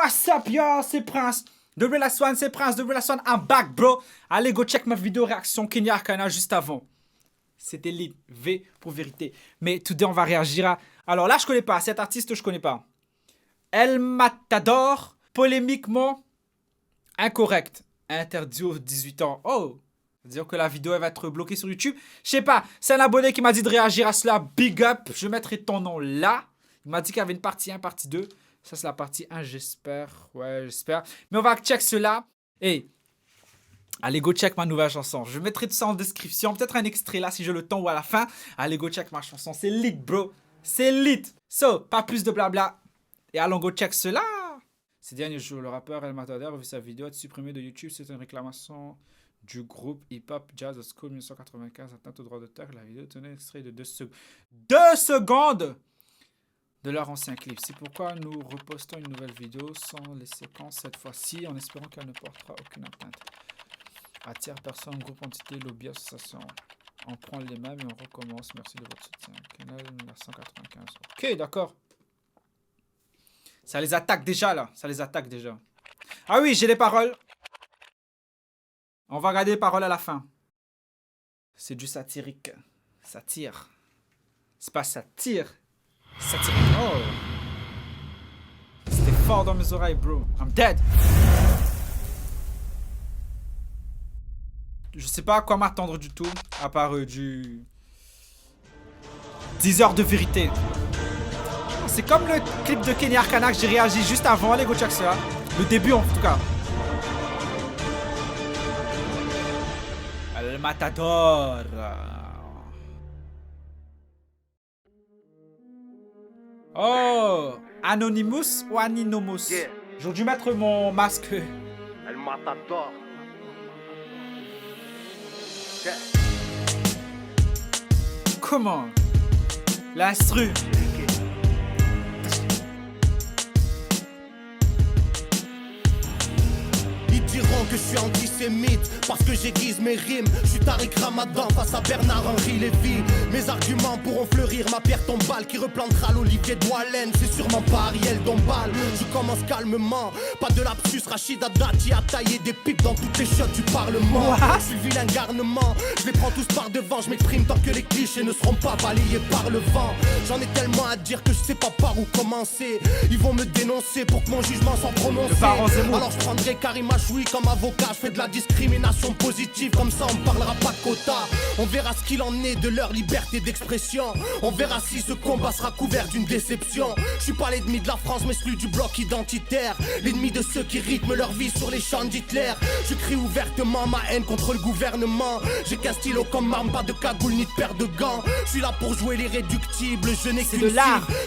What's up, yo, c'est Prince. The Real One, c'est Prince. The Real One, I'm back, bro. Allez, go check ma vidéo réaction Kenya Arcana juste avant. C'était lit. V pour vérité. Mais today, on va réagir à... Alors là, je connais pas. Cet artiste, je connais pas. El Matador, polémiquement incorrect. Interdit aux 18 ans. Oh, c'est-à-dire que la vidéo, elle va être bloquée sur YouTube. Je sais pas. C'est un abonné qui m'a dit de réagir à cela. Big up. Je mettrai ton nom là. Il m'a dit qu'il y avait une partie 1, partie 2. Ça, c'est la partie 1, j'espère. Ouais, j'espère. Mais on va check cela. Et allez, go check ma nouvelle chanson. Je mettrai tout ça en description. Peut-être un extrait là, si j'ai le temps, ou à la fin. Allez, go check ma chanson. C'est lit, bro. C'est lit. So, pas plus de blabla. Et allons go check cela. Ces derniers jours, le rappeur El Matador a vu sa vidéo être supprimée de YouTube. C'est une réclamation du groupe hip-hop Jazz School 1995 atteinte au droit d'auteur. La vidéo tenait un extrait de 2 secondes. 2 secondes de leur ancien clip. C'est pourquoi nous repostons une nouvelle vidéo sans les séquences cette fois-ci, en espérant qu'elle ne portera aucune atteinte à tiers personne, groupe, entité, lobby, association. On prend les mêmes et on recommence. Merci de votre soutien. Canal 1995. Ok, d'accord. Ça les attaque déjà, là. Ça les attaque déjà. Ah oui, j'ai les paroles. On va regarder les paroles à la fin. C'est du satirique. Satire. C'est pas satire. Satirique. Oh. C'était fort dans mes oreilles, bro. I'm dead. Je sais pas à quoi m'attendre du tout. À part du 10 heures de vérité. C'est comme le clip de Kenya Arcana que j'ai réagi juste avant. Allez, go check ça. Le début en tout cas. El Matador. Oh, Anonymous ou Anonymous? Yeah. J'aurais dû mettre mon masque. El Matador. Yeah. Comment? L'instru. Que je suis antisémite parce que j'aiguise mes rimes. Je suis Tariq Ramadan face à Bernard-Henri Lévy. Mes arguments pourront fleurir, ma pierre tombale qui replantera l'olivier d'Oualen. C'est sûrement pas Ariel Dombal. Je commence calmement, pas de lapsus. Rachida Dati a taillé des pipes dans toutes les chiottes du parlement. Je suis le vilain garnement, je les prends tous par devant. Je m'exprime tant que les clichés ne seront pas balayés par le vent. J'en ai tellement à dire que je sais pas par où commencer. Ils vont me dénoncer pour que mon jugement soit prononcé. Alors je prendrai Karim Achoui comme avocat, je fais de la discrimination positive, comme ça on parlera pas de quota. On verra ce qu'il en est de leur liberté d'expression. On verra si ce combat sera couvert d'une déception. Je suis pas l'ennemi de la France mais celui du bloc identitaire. L'ennemi de ceux qui rythment leur vie sur les champs d'Hitler. Je crie ouvertement ma haine contre le gouvernement. J'ai qu'un stylo comme arme, pas de cagoule ni de paire de gants. Je suis là pour jouer l'irréductible, je n'ai qu'une cible.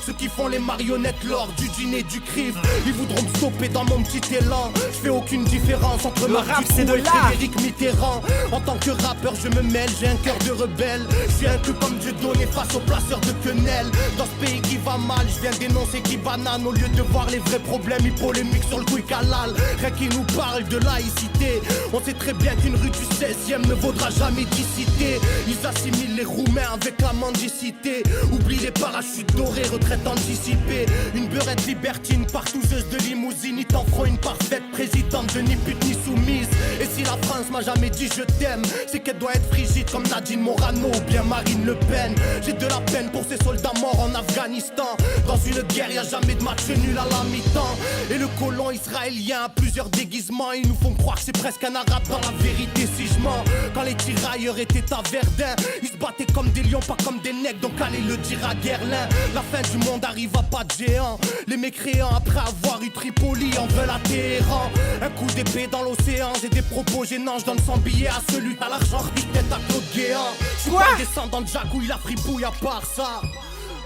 Ceux qui font les marionnettes lors du dîner du crime. Ils voudront me stopper dans mon petit élan. Je fais aucune différence entre le rap c'est de l'art. Frédéric Mitterrand. En tant que rappeur je me mêle, j'ai un cœur de rebelle. Je suis un peu comme Dieu donné face aux placeurs de quenelles. Dans ce pays qui va mal, je viens dénoncer qui banane. Au lieu de voir les vrais problèmes, ils polémiquent sur le quick halal. Rien qui nous parle de laïcité. On sait très bien qu'une rue du 16e ne vaudra jamais 10 cités. Ils assimilent les Roumains avec la mendicité. Oublie les parachutes dorés, retraite anticipée. Une beurette libertine, partouzeuse de limousine. Ils t'en feront une parfaite présidente de ni pute ni soumise. Et si la France m'a jamais dit je t'aime, c'est qu'elle doit être frigide comme Nadine Morano ou bien Marine Le Pen. J'ai de la peine pour ces soldats morts en Afghanistan. Dans une guerre y a jamais de match nul à la mi-temps. Et le colon israélien a plusieurs déguisements. Ils nous font croire que c'est presque un arabe dans la vérité si je mens. Quand les tirailleurs étaient à Verdun, ils se battaient comme des lions, pas comme des nègres. Donc allez le dire à Guerlain. La fin du monde arrive à pas de géant. Les mécréants après avoir eu Tripoli en veulent à Téhéran. Un coup d'épée dans l'océan, j'ai des propos gênants, je donne 100 billets à celui à l'argent, tête à Claude Guéant. Je suis pas descendant de Jacques où il a fripouille à part ça.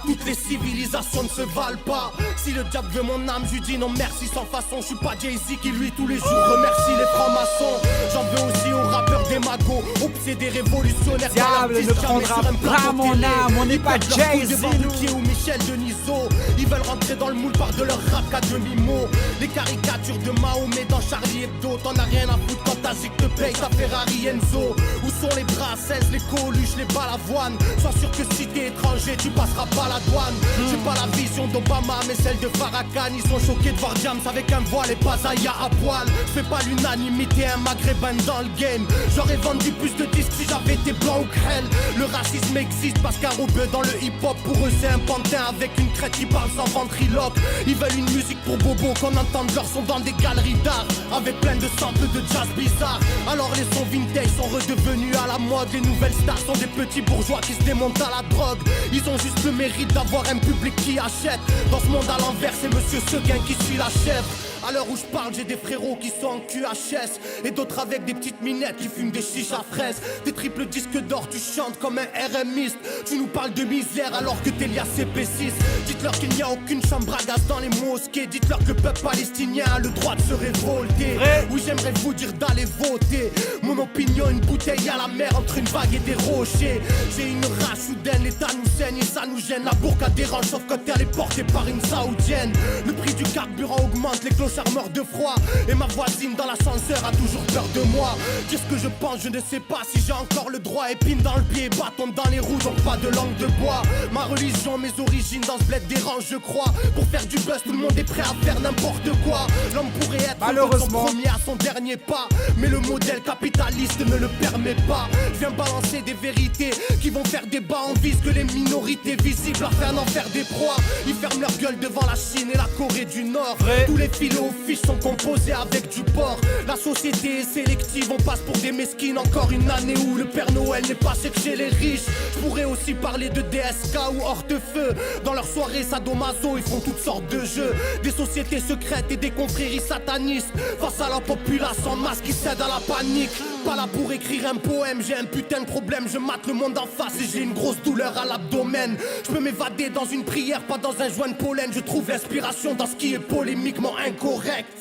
Toutes les civilisations ne se valent pas. Si le diable veut mon âme, je lui dis non merci sans façon. Je suis pas Jay-Z qui lui tous les jours remercie les francs-maçons. J'en veux aussi aux rappeurs démagos, obsédés révolutionnaires. Diable ne prendra pas mon âme, on n'est pas Jay-Z ou Michel Denisot. Ils veulent rentrer dans le moule par de leur rap qu'à demi-mot. Les caricatures de Mahomet dans Charlie Hebdo. T'en as rien à foutre quand ta zig te paye ta Ferrari Enzo. Où sont les Brassens, les Coluches, les Balavoines? Sois sûr que si t'es étranger tu passeras pas à la douane. J'ai pas la vision d'Obama mais celle de Farrakhan. Ils sont choqués de voir James avec un voile et pas Zaya à poil. Fais pas l'unanimité, un maghrébin dans le game. J'aurais vendu plus de disques si j'avais été blanc ou grêle. Le racisme existe parce qu'un rebeu dans le hip-hop, pour eux c'est un pantin avec une crête qui parle sans ventriloque. Ils veulent une musique pour bobo, qu'on entende leur son dans des galeries d'art, avec plein de samples de jazz bizarre. Alors les sons vintage sont redevenus à la mode. Les nouvelles stars sont des petits bourgeois qui se démontent à la drogue. Ils ont juste le mérite d'avoir un public qui achète. Dans ce monde à l'envers, c'est Monsieur Seguin qui suit la chèvre. À l'heure où je parle, j'ai des frérots qui sont en QHS et d'autres avec des petites minettes qui fument des chiches à fraises. Des triples disques d'or, tu chantes comme un RMiste. Tu nous parles de misère alors que t'es lié à CP6. Dites-leur qu'il n'y a aucune chambre à gaz dans les mosquées. Dites-leur que le peuple palestinien a le droit de se révolter. Oui, j'aimerais vous dire d'aller voter. Mon opinion, une bouteille à la mer entre une vague et des rochers. J'ai une rage soudaine, l'état nous saigne et ça nous gêne. La burqa dérange sauf quand elle est portée par une saoudienne. Le prix du carburant augmente, les clochards meurent de froid. Et ma voisine dans l'ascenseur a toujours peur de moi. Dire ce que je pense, je ne sais pas si j'ai encore le droit. Épine dans le pied, bâton dans les roues, donc pas de langue de bois. Ma religion, mes origines dans ce bled dérangent, je crois. Pour faire du buzz, tout le monde est prêt à faire n'importe quoi. L'homme pourrait être malheureusement son premier à son dernier pas, mais le modèle capitaliste ne le permet pas. Je viens balancer des vérités qui vont faire débat. On vise que les minorités visibles afin d'en faire des proies. Ils ferment leur gueule devant la Chine et la Corée du Nord. Tous les filets aux fiches sont composés avec du porc. La société est sélective, on passe pour des mesquines. Encore une année où le Père Noël n'est pas chez les riches. Je pourrais aussi parler de DSK ou Hortefeux. Dans leurs soirées sadomaso, ils font toutes sortes de jeux. Des sociétés secrètes et des confréries satanistes. Face à la populace en masse qui cède à la panique. Pas là pour écrire un poème, j'ai un putain de problème. Je mate le monde en face et j'ai une grosse douleur à l'abdomen. Je peux m'évader dans une prière, pas dans un joint de pollen. Je trouve l'inspiration dans ce qui est polémiquement incorrect.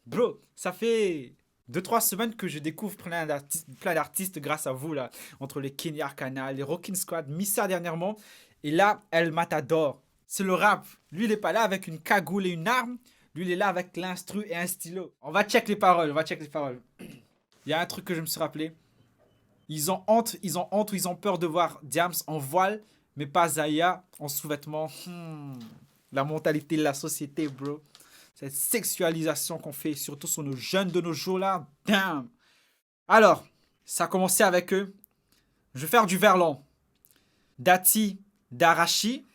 Bro, ça fait 2-3 semaines que je découvre plein d'artistes grâce à vous là. Entre les Kenya Arcana, les Rockin' Squad, Missa dernièrement. Et là, El Matador. C'est le rap. Lui, il est pas là avec une cagoule et une arme. Lui, il est là avec l'instru et un stylo. On va check les paroles, Il y a un truc que je me suis rappelé. Ils ont honte ou ils ont peur de voir Diams en voile, mais pas Zaya en sous-vêtements. La mentalité de la société, bro. Cette sexualisation qu'on fait, surtout sur nos jeunes de nos jours là. Damn. Alors, ça a commencé avec eux. Je vais faire du verlan. Dati Darachi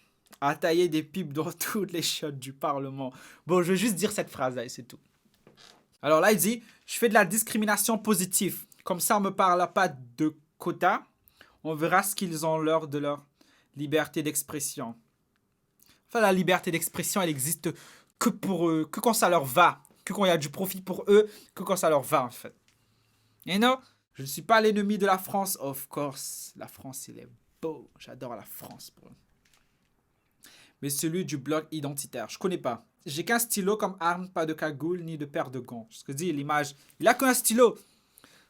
a taillé des pipes dans toutes les chiottes du Parlement. Bon, je vais juste dire cette phrase là et c'est tout. Alors là, il dit, je fais de la discrimination positive. Comme ça, on ne me parle pas de quotas. On verra ce qu'ils ont l'heure de leur liberté d'expression. Enfin, la liberté d'expression, elle existe que pour eux, que quand ça leur va. Que quand il y a du profit pour eux, que quand ça leur va, en fait. Et non, je ne suis pas l'ennemi de la France. Of course, la France, il est beau. J'adore la France, bro. Mais celui du blog identitaire, je connais pas. J'ai qu'un stylo comme arme, pas de cagoule ni de paire de gants. Ce que dit l'image, il a qu'un stylo.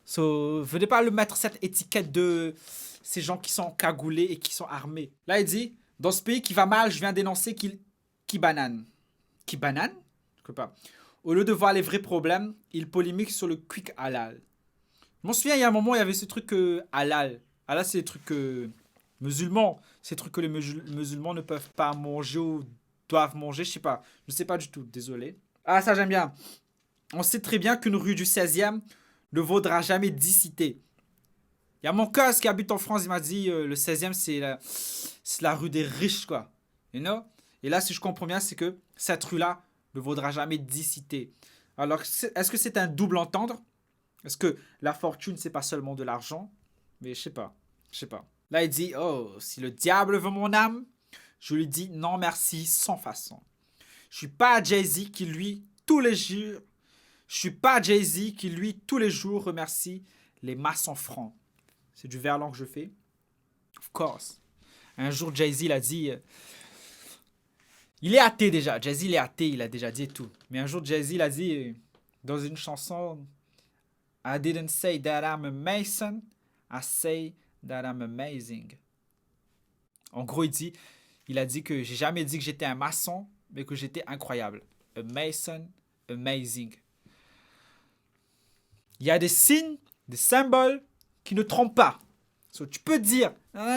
So, venez pas le mettre cette étiquette de ces gens qui sont cagoulés et qui sont armés. Là, il dit, dans ce pays qui va mal, je viens dénoncer qui banane. Qui banane? Je sais pas. Au lieu de voir les vrais problèmes, il polémique sur le quick halal. Je m'en souviens, il y a un moment, il y avait ce truc halal. Halal, c'est des trucs musulmans. C'est des trucs que les musulmans ne peuvent pas manger ou doivent manger. Je sais pas du tout, désolé. Ah, ça j'aime bien. On sait très bien qu'une rue du 16e ne vaudra jamais 10 cités. Il y a mon cousin qui habite en France, il m'a dit le 16e c'est la rue des riches, quoi. You know? Et là, si je comprends bien, c'est que cette rue-là ne vaudra jamais 10 cités. Alors, est-ce que c'est un double entendre? Est-ce que la fortune, c'est pas seulement de l'argent? Mais je sais pas. Là, il dit, oh, si le diable veut mon âme, je lui dis non merci sans façon. Je suis pas Jay-Z qui lui, tous les jours, remercie les maçons francs. C'est du verlan que je fais. Of course. Un jour, Jay-Z, il a dit... il est athée déjà. Jay-Z, il est athée, il a déjà dit tout. Mais un jour, Jay-Z, il a dit dans une chanson... I didn't say that I'm a Mason. I say that I'm amazing. En gros, il a dit que j'ai jamais dit que j'étais un maçon, mais que j'étais incroyable. A Mason, amazing. Il y a des signes, des symboles qui ne trompent pas. So, tu peux dire,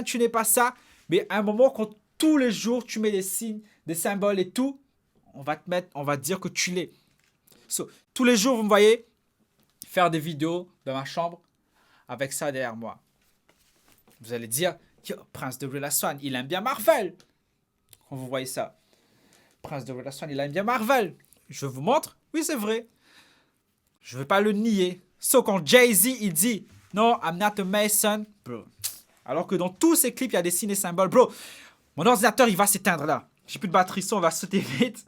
tu n'es pas ça, Mais à un moment, quand tous les jours, tu mets des signes, des symboles et tout, on va te dire que tu l'es. So, tous les jours, vous me voyez faire des vidéos dans ma chambre avec ça derrière moi. Vous allez dire, yo, Prince de Real Swan, il aime bien Marvel. Quand vous voyez ça. Prince de Real Swan, il aime bien Marvel. Je vous montre. Oui, c'est vrai. Je ne vais pas le nier. Sauf quand Jay-Z, il dit, non, I'm not a Mason. Bro. Alors que dans tous ces clips, il y a des signes et symboles. Bro, mon ordinateur, il va s'éteindre là. J'ai plus de batterie, ça, on va sauter vite.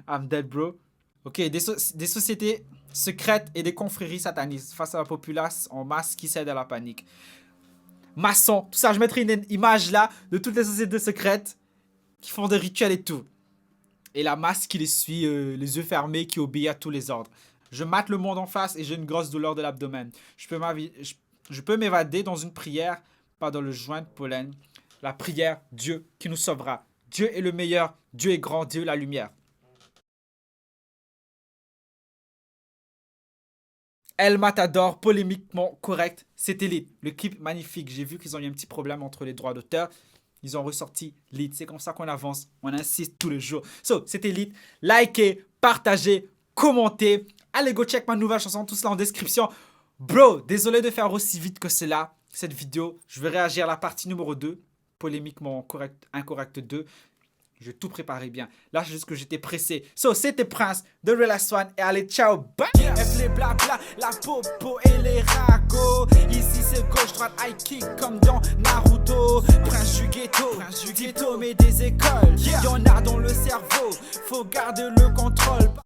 I'm dead, bro. Ok, des sociétés secrètes et des confréries satanistes face à la populace en masse qui cède à la panique. Maçon, tout ça, je mettrai une image là de toutes les sociétés secrètes qui font des rituels et tout. Et la masse qui les suit, les yeux fermés, qui obéit à tous les ordres. Je mate le monde en face et j'ai une grosse douleur de l'abdomen. Je peux m'évader dans une prière, pas dans le joint de pollen. La prière, Dieu qui nous sauvera. Dieu est le meilleur, Dieu est grand, Dieu est la lumière. El Matador, polémiquement correct, c'était lit. Le clip magnifique, j'ai vu qu'ils ont eu un petit problème entre les droits d'auteur. Ils ont ressorti lit, c'est comme ça qu'on avance, on insiste tous les jours. So, c'était lit, likez, partagez, commentez. Allez go check ma nouvelle chanson, tout cela en description. Bro, désolé de faire aussi vite que cela, cette vidéo. Je vais réagir à la partie numéro 2, polémiquement incorrect 2. Je vais tout préparer bien. Là, c'est juste que j'étais pressé. So, c'était Prince de Real Swan. Et allez, ciao, bye. F les blabla, la popo et les ragots. Ici, c'est gauche-droite, high kick comme dans Naruto. Prince du ghetto, diplômé des écoles. Y'en a dans le cerveau, faut garder le contrôle.